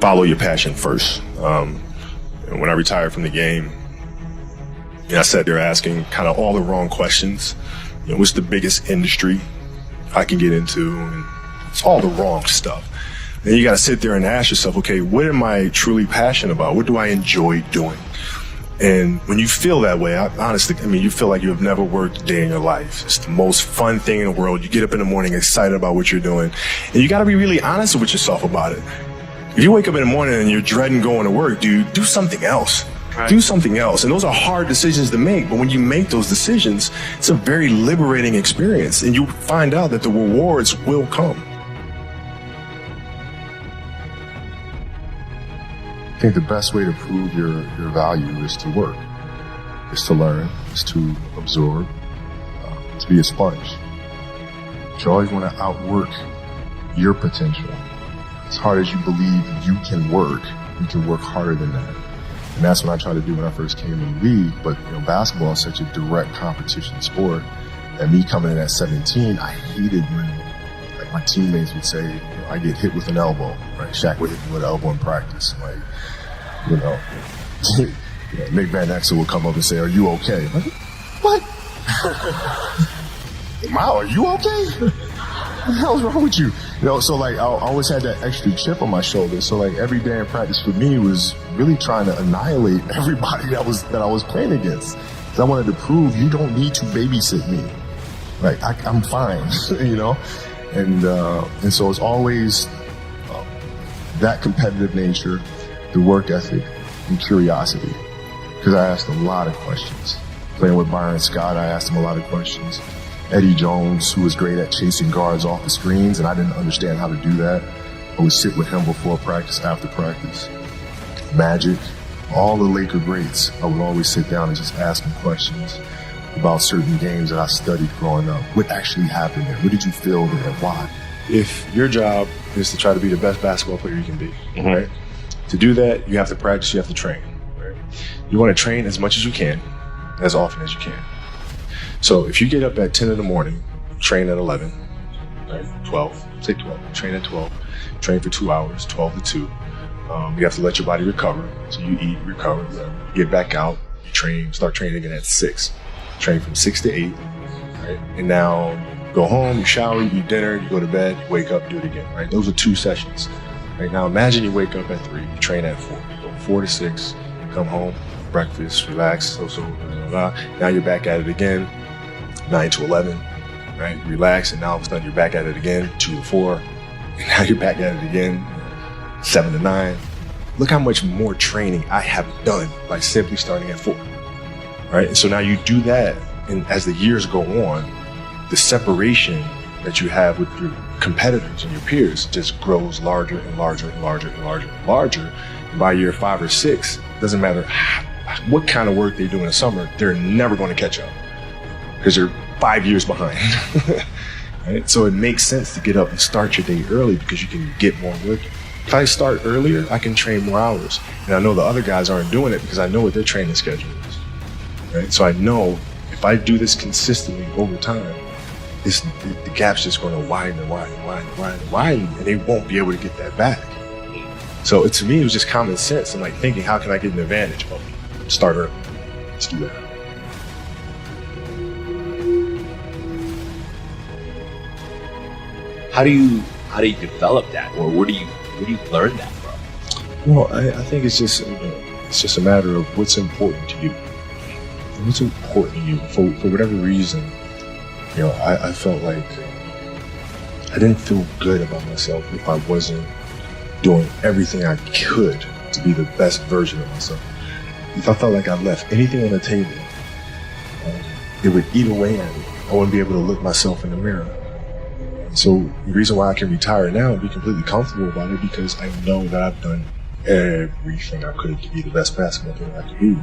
follow your passion first. And when I retired from the game, I sat there asking kind of all the wrong questions. What's the biggest industry I can get into? And it's all the wrong stuff. And you got to sit there and ask yourself, okay, what am I truly passionate about? What do I enjoy doing? And when you feel that way, honestly, you feel like you have never worked a day in your life. It's the most fun thing in the world. You get up in the morning excited about what you're doing. And you got to be really honest with yourself about it. If you wake up in the morning and you're dreading going to work, dude, do something else. Right. Do something else. And those are hard decisions to make. But when you make those decisions, it's a very liberating experience. And you find out that the rewards will come. I think the best way to prove your value is to work, is to learn, is to absorb, to be a sponge. You always want to outwork your potential. As hard as you believe you can work harder than that. And that's what I tried to do when I first came in the league. But basketball is such a direct competition sport. And me coming in at 17, I hated when my teammates would say, I get hit with an elbow, right? Shaq would hit me with an elbow in practice. Nick Van Exel would come up and say, are you okay? I'm like, what? Wow, are you okay? What the hell's wrong with you? So I always had that extra chip on my shoulder. So every day in practice for me was really trying to annihilate everybody that I was playing against. Because I wanted to prove you don't need to babysit me. I'm fine, And so it's always that competitive nature, the work ethic, and curiosity. Because I asked a lot of questions. Playing with Bryant Scott, I asked him a lot of questions. Eddie Jones, who was great at chasing guards off the screens, and I didn't understand how to do that. I would sit with him before practice, after practice. Magic, all the Laker greats, I would always sit down and just ask them questions about certain games that I studied growing up. What actually happened there? What did you feel there? Why? If your job is to try to be the best basketball player you can be, right? To do that, you have to practice, you have to train, right? You want to train as much as you can, as often as you can. So if you get up at 10 in the morning, train at 11, right? 12, say 12, train at 12, train for 2 hours, 12 to 2. You have to let your body recover. So you eat, recover, get back out, you train, start training again at 6. Train from 6 to 8, right? And now go home, you shower, you eat dinner, you go to bed, you wake up, do it again, right? Those are 2 sessions. Right now, imagine you wake up at 3, you train at 4, you go 4 to 6, come home, breakfast, relax, blah, blah, blah. Now you're back at it again, 9 to 11, right? Relax, and now all of a sudden you're back at it again, 2 to 4, and now you're back at it again, 7 to 9. Look how much more training I have done by simply starting at 4, right? And so now you do that, and as the years go on, the separation that you have with your competitors and your peers just grows larger and larger and larger and larger and larger. And by year 5 or 6, doesn't matter what kind of work they do in the summer, they're never going to catch up because they're 5 years behind. Right? So it makes sense to get up and start your day early because you can get more work. If I start earlier, I can train more hours. And I know the other guys aren't doing it because I know what their training schedule is. Right? So I know if I do this consistently over time, the gap's just going to widen and widen and widen and widen and widen, and they won't be able to get that back. So to me, it was just common sense. I'm thinking, how can I get an advantage? Well, start early. Let's do that. How do you develop that, or where do you learn that from? Well, I think it's just a matter of what's important to you. What's important to you for whatever reason. I felt like I didn't feel good about myself if I wasn't doing everything I could to be the best version of myself. If I felt like I left anything on the table, it would eat away at me. I wouldn't be able to look myself in the mirror. So the reason why I can retire now and be completely comfortable about it because I know that I've done everything I could to be the best basketball player I could be.